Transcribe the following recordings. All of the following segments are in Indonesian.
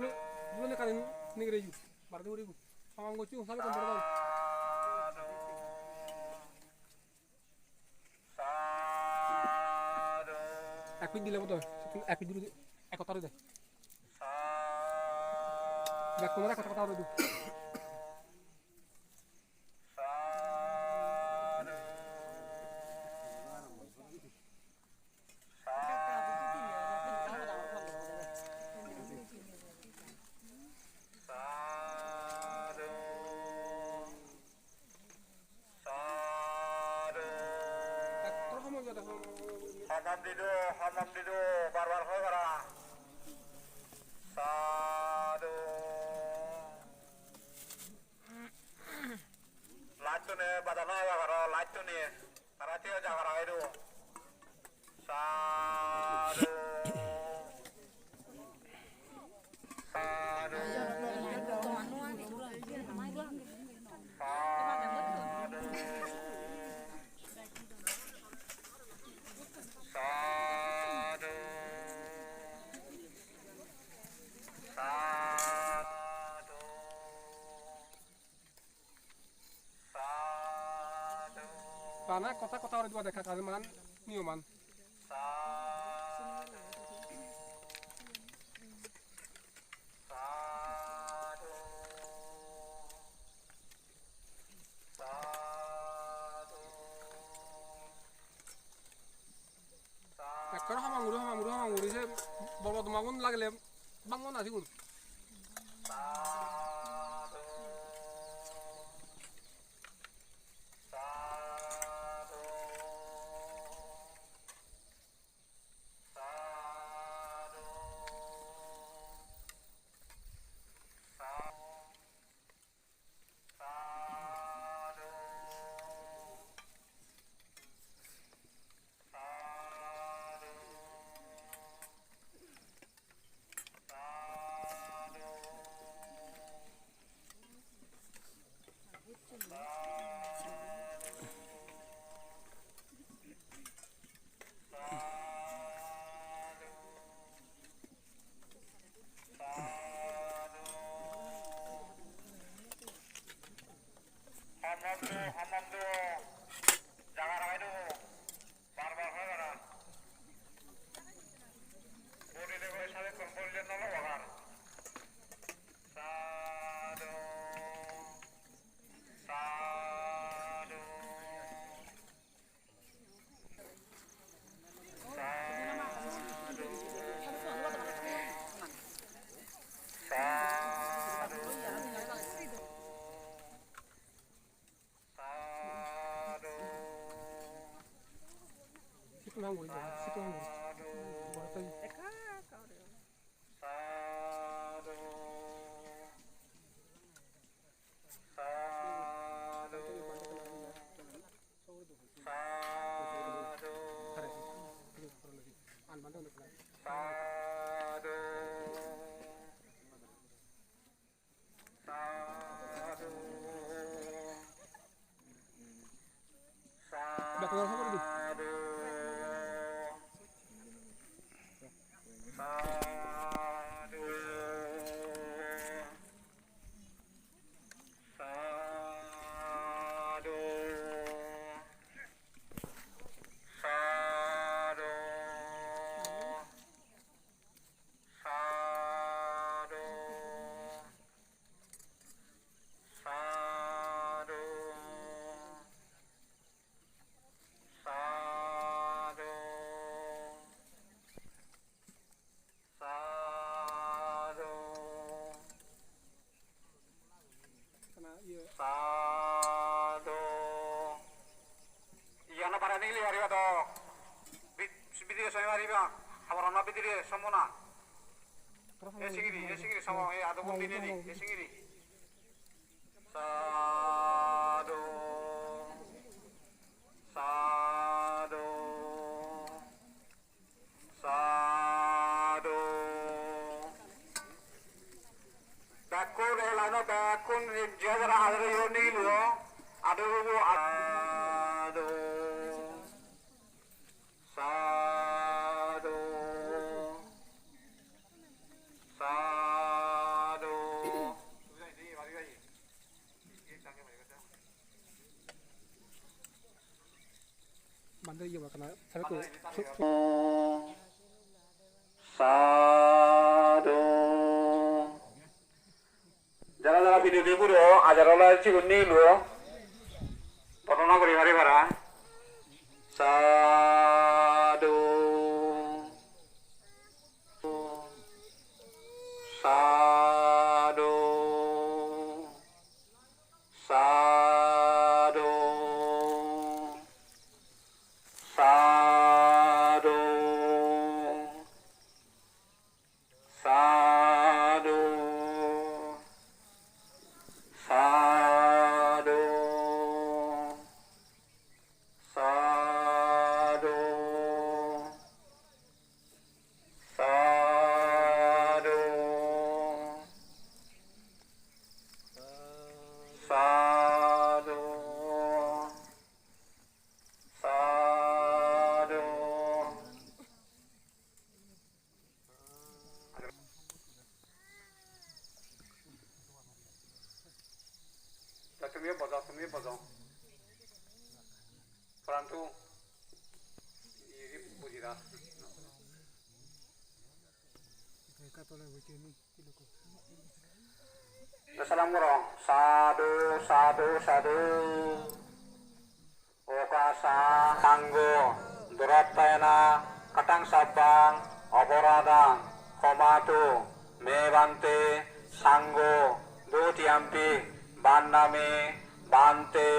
dulu nih kalian nih gereju, baru 2000. Sama gocu sampai ke berapa? Aku di level tuh, aku dulu, aku taruh deh. Gak kemana aku taruh dulu. Hamam dido, barbar hoy gara. Sadu. Latu ne badana ya gara, latu ne. Karate aja gara itu. Sadu. Sadu. Karena kota-kota orang itu ada Kalimantan, Newman. Kalau hamang saya bawa bangun lagi lem bangun nasi gun. Hamam jangan ramai dulu, barbar hoy gara. Bodi dego sale kumpul lihat nolo wagar. Sadu, sadu, situ hanggur. Baru tadi. Udah keluar sama tadi. Sadu. Iya na para nili hari itu. Video saya hari ba. Habar na video semua. Esingiri sama ada pun ini nih. Esingiri. Sadu. Sadu. Sadu. Bakun elana bakun jadara adara yoni lo adu adu sadu sadu Bandar iya kena saya tuh. Sadu. Jaga-jaga video di buru, ajar olah cikun nih lu. Potong aku di hari bara. Sadu. Sadu. Sadu. Sadu. Sadu. Sadu. Sadu. Sadu. Sadu. Sadu. 자, tumia bozo. Perantu. Ini bujira. Mereka tolong baca ini. Salam ngoro. Sadu, sadu, sadu. Okasa sanggo. Duratayana. Katang sabang. Oporadang. Komatu. Mebante. Sanggo. Dutiampi. Bandami. Bante.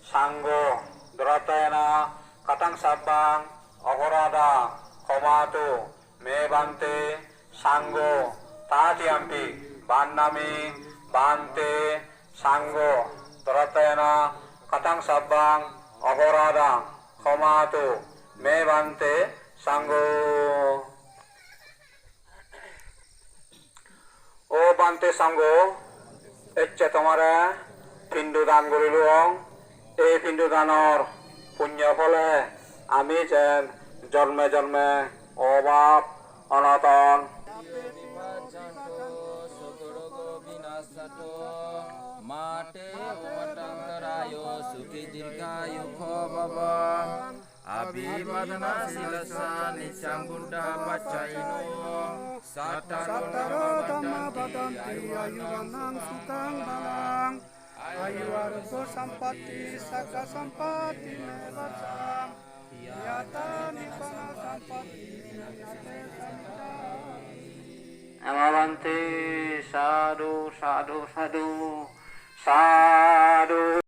Sanggo. Duratayana. Katang sabang. Oporadang. Komatu. Mebante. Sanggo. Tatiampi. Bandami. Bante, Sanggo, Duratayana, Katang Sabang, Agoradang, Komatu, Me Bante, Sanggo. O Bante Sanggo, Ecce Tomare, Pindudan Guriluong, E Pindudanor, Punya Pole, Amijen, Jolme, Obab, Onaton, Mate umatang terayo suki dirgayu khobaba abhivadana silasa nityang buddha pacaino sataro dhamma badanti ayuvanam sukang balang ayu argo sampati saka sampati mevacam yata nibbana sampati yate Amavante, Sadu, Sadu, Sadu, Sadu.